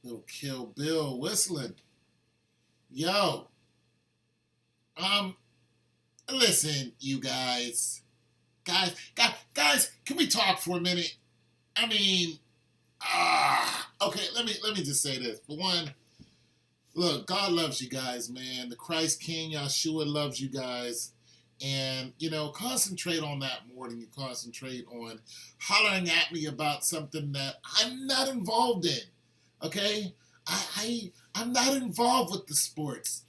Little Kill Bill whistling. Yo, um, listen, you guys, can we talk for a minute? I mean, okay. Let me just say this. For one, look, God loves you guys, man. The Christ King Yahshua loves you guys, and concentrate on that more than you concentrate on hollering at me about something that I'm not involved in. Okay, I'm not involved with the sports.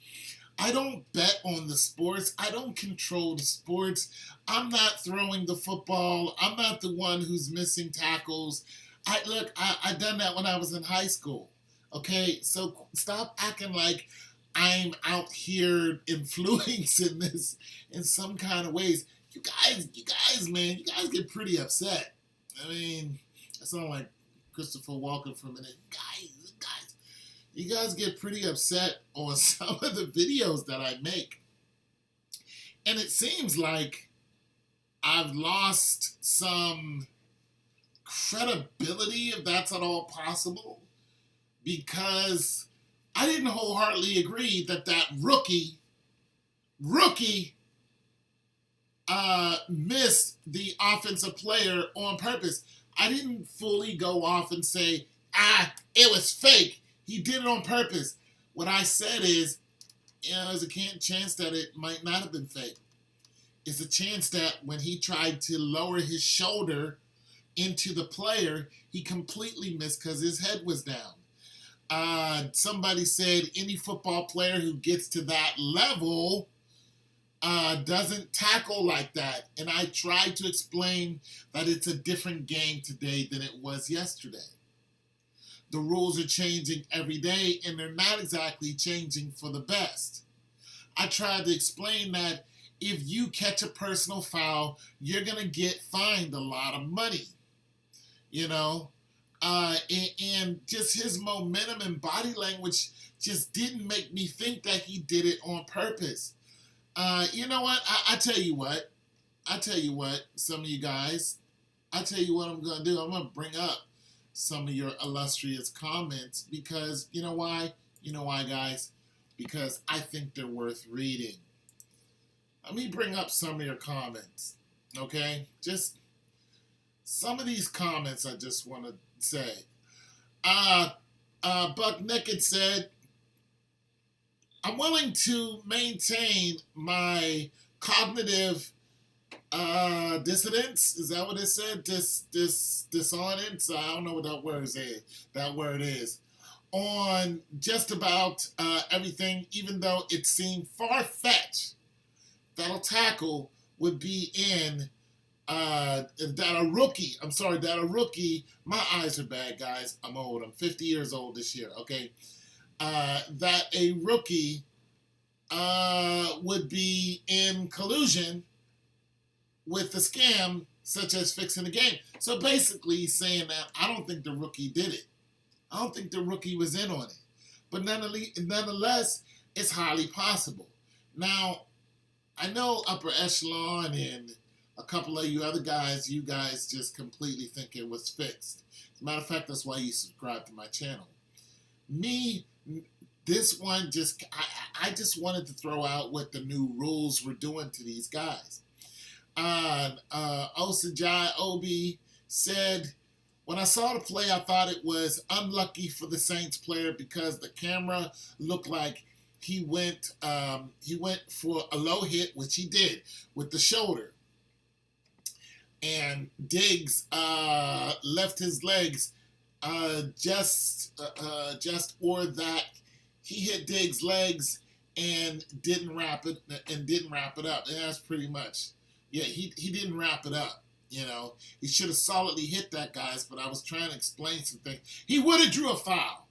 I don't bet on the sports. I don't control the sports. I'm not throwing the football. I'm not the one who's missing tackles. I done that when I was in high school. Okay, so stop acting like I'm out here influencing this in some kind of ways. Man, you guys get pretty upset. I mean, I sound like Christopher Walken for a minute. Guys, you guys get pretty upset on some of the videos that I make. And it seems like I've lost some credibility, if that's at all possible, because I didn't wholeheartedly agree that rookie missed the offensive player on purpose. I didn't fully go off and say, it was fake. He did it on purpose. What I said is, there's a chance that it might not have been fake. It's a chance that when he tried to lower his shoulder into the player, he completely missed because his head was down. Somebody said any football player who gets to that level doesn't tackle like that. And I tried to explain that it's a different game today than it was yesterday. The rules are changing every day, and they're not exactly changing for the best. I tried to explain that if you catch a personal foul, you're going to get fined a lot of money. And just his momentum and body language just didn't make me think that he did it on purpose. You know what? I tell you what, some of you guys, I tell you what I'm going to do. I'm going to bring up some of your illustrious comments because you know why? You know why, guys? Because I think they're worth reading. Let me bring up some of your comments, okay? Just some of these comments I just want to say. Buck Naked said, I'm willing to maintain my cognitive dissonance. Is that what it said? Dissonance? I don't know what that word is. On just about everything, even though it seemed far-fetched that a tackle would be in that a rookie, my eyes are bad, guys. I'm old. I'm 50 years old this year, okay? That a rookie would be in collusion with the scam, such as fixing the game. So basically, he's saying that I don't think the rookie did it. I don't think the rookie was in on it. But nonetheless, it's highly possible. Now, I know Upper Echelon and a couple of you guys just completely think it was fixed. As a matter of fact, that's why you subscribe to my channel. Me, this one I just wanted to throw out what the new rules were doing to these guys. Osajai Obi said, when I saw the play, I thought it was unlucky for the Saints player because the camera looked like he went for a low hit, which he did with the shoulder. And Diggs left his legs just or that he hit Diggs' legs and didn't wrap it up. And that's pretty much, he didn't wrap it up. He should have solidly hit that, guys. But I was trying to explain some things. He would have drew a foul.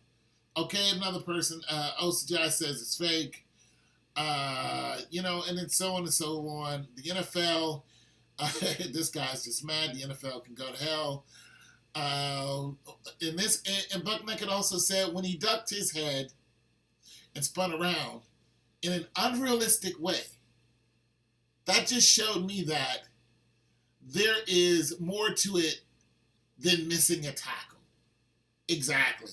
Okay, another person, Osajai says it's fake. And then so on and so on. The NFL. This guy's just mad. The NFL can go to hell. And Buck Naked also said when he ducked his head and spun around in an unrealistic way, that just showed me that there is more to it than missing a tackle. Exactly.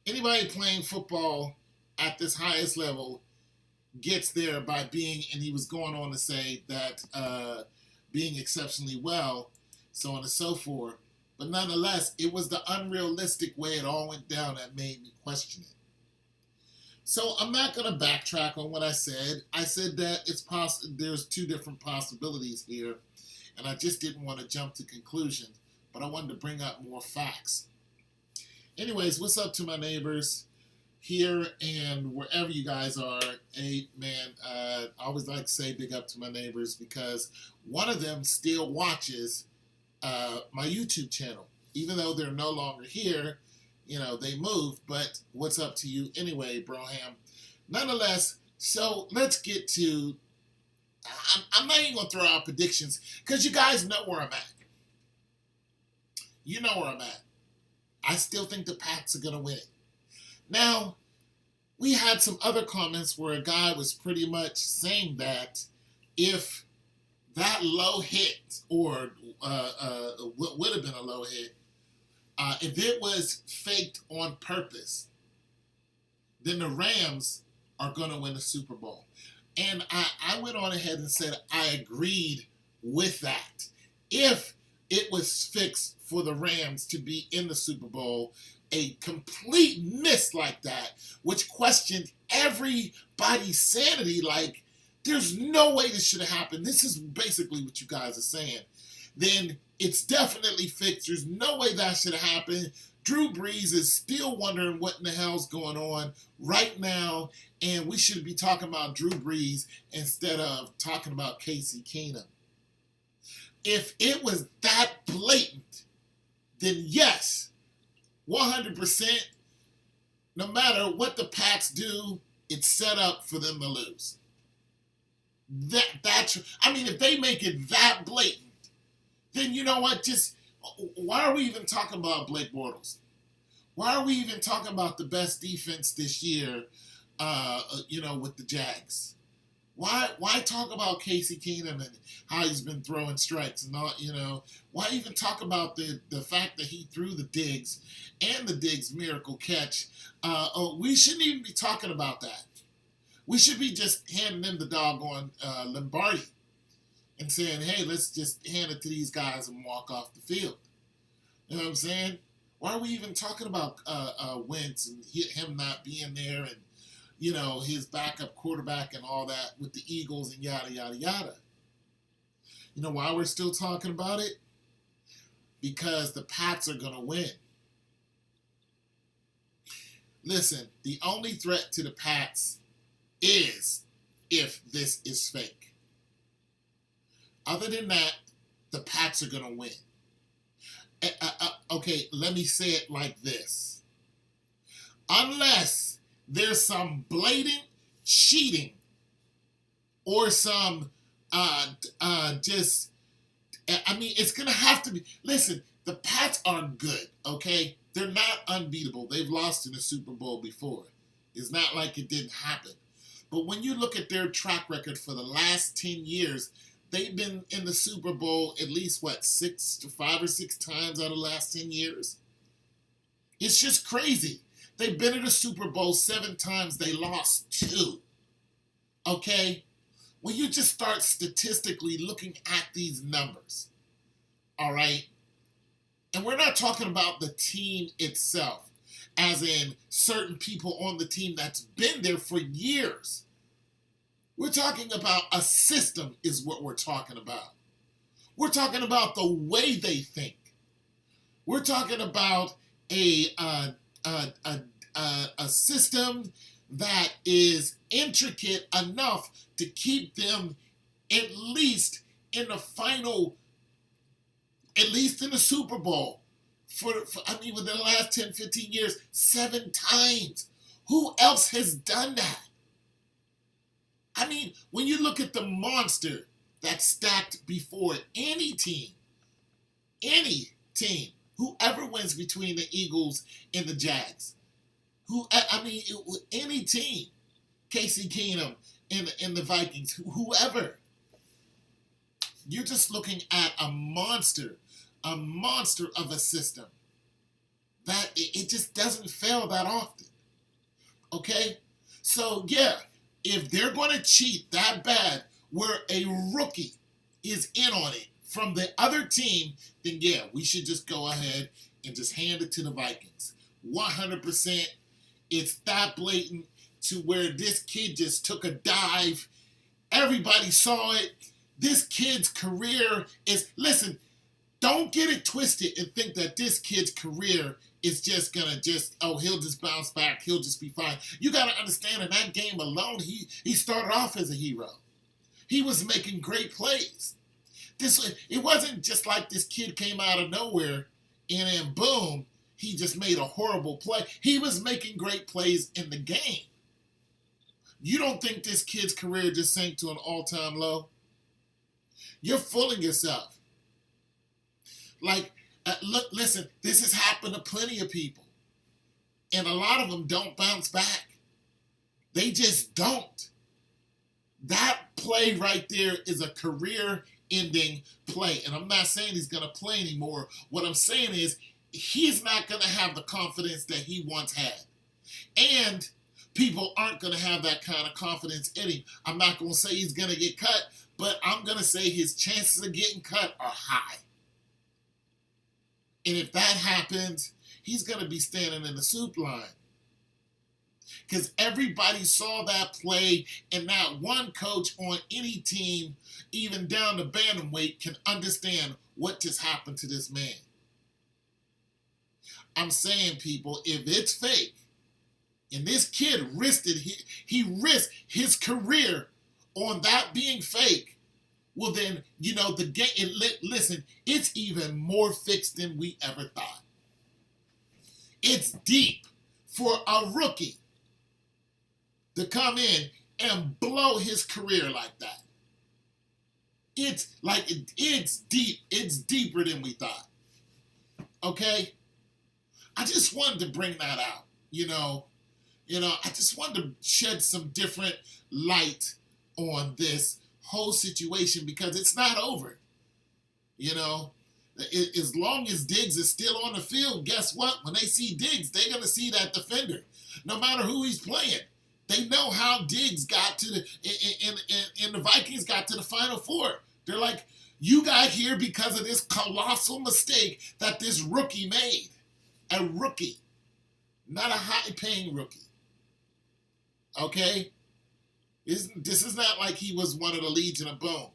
Anybody playing football at this highest level gets there by being, and he was going on to say that being exceptionally well, so on and so forth. But nonetheless, it was the unrealistic way it all went down that made me question it. So I'm not going to backtrack on what I said. I said that it's possible. There's two different possibilities here, and I just didn't want to jump to conclusions, but I wanted to bring up more facts. Anyways, what's up to my neighbors here and wherever you guys are? Hey, man, I always like to say big up to my neighbors because one of them still watches my YouTube channel, even though they're no longer here. You know, they moved, but what's up to you anyway, Broham? Nonetheless, so let's get to, I'm not even going to throw out predictions because you guys know where I'm at. You know where I'm at. I still think the Pats are going to win it. Now, we had some other comments where a guy was pretty much saying that if that low hit, or what would have been a low hit, if it was faked on purpose, then the Rams are going to win the Super Bowl. And I went on ahead and said I agreed with that. If it was fixed for the Rams to be in the Super Bowl, a complete miss like that, which questioned everybody's sanity, like, there's no way this should have happened. This is basically what you guys are saying. Then it's definitely fixed. There's no way that should have happened. Drew Brees is still wondering what in the hell's going on right now, and we should be talking about Drew Brees instead of talking about Casey Keenum. If it was that blatant, then yes, 100%, no matter what the Pats do, it's set up for them to lose. I mean, if they make it that blatant, then you know what? Just why are we even talking about Blake Bortles? Why are we even talking about the best defense this year? With the Jags. Why talk about Casey Keenum and how he's been throwing strikes and all? Why even talk about the fact that he threw the Diggs and the Diggs miracle catch? We shouldn't even be talking about that. We should be just handing them the doggone Lombardi and saying, hey, let's just hand it to these guys and walk off the field. You know what I'm saying? Why are we even talking about Wentz and him not being there and, his backup quarterback and all that with the Eagles and yada, yada, yada? You know why we're still talking about it? Because the Pats are going to win. Listen, the only threat to the Pats is if this is fake. Other than that, the Pats are going to win. Okay, let me say it like this. Unless there's some blatant cheating or some it's going to have to be. Listen, the Pats are good, okay? They're not unbeatable. They've lost in the Super Bowl before. It's not like it didn't happen. But when you look at their track record for the last 10 years, they've been in the Super Bowl at least, 5 or 6 times out of the last 10 years? It's just crazy. They've been in the Super Bowl 7 times. They lost 2. Okay? When you just start statistically looking at these numbers, all right? And we're not talking about the team itself, as in certain people on the team that's been there for years. We're talking about a system is what we're talking about. We're talking about the way they think. We're talking about a system that is intricate enough to keep them at least in the final, at least in the Super Bowl. Within the last 10, 15 years, 7 times. Who else has done that? I mean, when you look at the monster that's stacked before any team, whoever wins between the Eagles and the Jags, any team, Casey Keenum and the Vikings, whoever, you're just looking at a monster of a system that it just doesn't fail that often. Okay? So, yeah, if they're going to cheat that bad where a rookie is in on it from the other team, then yeah, we should just go ahead and just hand it to the Vikings. 100%. It's that blatant to where this kid just took a dive. Everybody saw it. This kid's career is, listen, don't get it twisted and think that this kid's career is just gonna he'll just bounce back, he'll just be fine. You gotta understand, in that game alone, he started off as a hero. He was making great plays. It wasn't just like this kid came out of nowhere and then boom, he just made a horrible play. He was making great plays in the game. You don't think this kid's career just sank to an all-time low? You're fooling yourself. Like, look, listen, this has happened to plenty of people. And a lot of them don't bounce back. They just don't. That play right there is a career-ending play. And I'm not saying he's going to play anymore. What I'm saying is he's not going to have the confidence that he once had. And people aren't going to have that kind of confidence in him. I'm not going to say he's going to get cut, but I'm going to say his chances of getting cut are high. And if that happens, he's going to be standing in the soup line. Because everybody saw that play, and not one coach on any team, even down to bantamweight, can understand what just happened to this man. I'm saying, people, if it's fake, and this kid risked his career on that being fake, well then, the game, listen, it's even more fixed than we ever thought. It's deep for a rookie to come in and blow his career like that. It's deep. It's deeper than we thought. Okay? I just wanted to bring that out, I just wanted to shed some different light on this whole situation because it's not over. As long as Diggs is still on the field, guess what? When they see Diggs, they're going to see that defender. No matter who he's playing. They know how Diggs got to and the Vikings got to the Final Four. They're like, you got here because of this colossal mistake that this rookie made. A rookie. Not a high-paying rookie. Okay? This is not like he was one of the Legion of Boom.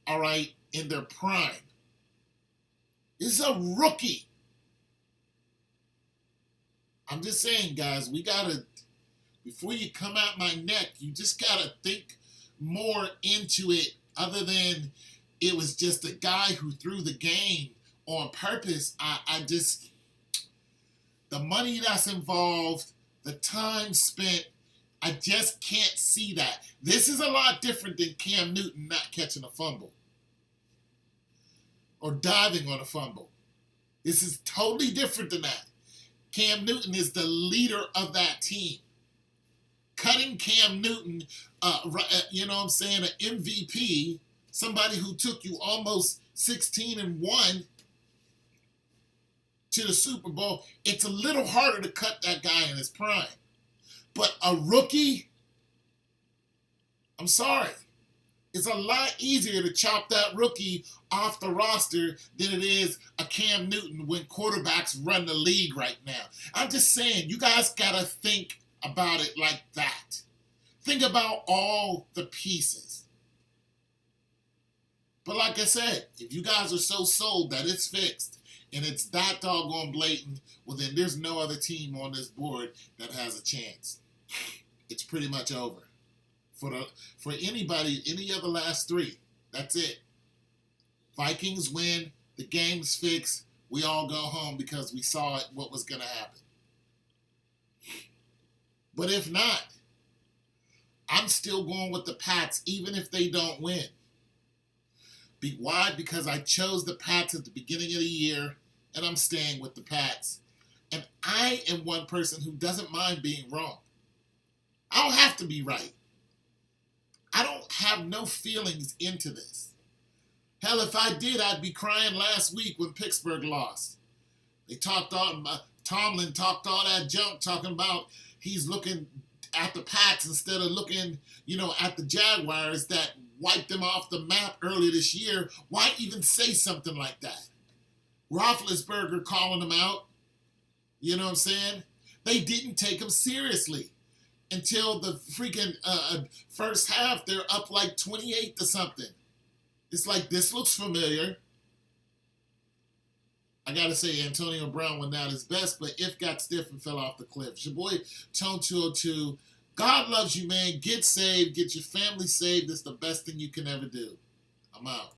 All right? In their prime. This is a rookie. I'm just saying, guys, we got to, before you come out my neck, you just got to think more into it other than it was just a guy who threw the game on purpose. The money that's involved, the time spent, I just can't see that. This is a lot different than Cam Newton not catching a fumble or diving on a fumble. This is totally different than that. Cam Newton is the leader of that team. Cutting Cam Newton, an MVP, somebody who took you almost 16-1 to the Super Bowl, it's a little harder to cut that guy in his prime. But a rookie, I'm sorry, it's a lot easier to chop that rookie off the roster than it is a Cam Newton when quarterbacks run the league right now. I'm just saying, you guys got to think about it like that. Think about all the pieces. But like I said, if you guys are so sold that it's fixed and it's that doggone blatant, well then there's no other team on this board that has a chance. It's pretty much over. For anybody, any of the last three, that's it. Vikings win, the game's fixed, we all go home because we saw what was going to happen. But if not, I'm still going with the Pats even if they don't win. Why? Because I chose the Pats at the beginning of the year, and I'm staying with the Pats. And I am one person who doesn't mind being wrong. I don't have to be right. I don't have no feelings into this. Hell, if I did, I'd be crying last week when Pittsburgh lost. They talked all, Tomlin talked all that junk, talking about he's looking at the Pats instead of looking, at the Jaguars that wiped them off the map earlier this year. Why even say something like that? Roethlisberger calling them out. You know what I'm saying? They didn't take him seriously until the freaking first half. They're up like 28 to something. It's like, this looks familiar. I got to say, Antonio Brown went out his best, but if got stiff and fell off the cliff. It's your boy, Tone 202. God loves you, man. Get saved. Get your family saved. It's the best thing you can ever do. I'm out.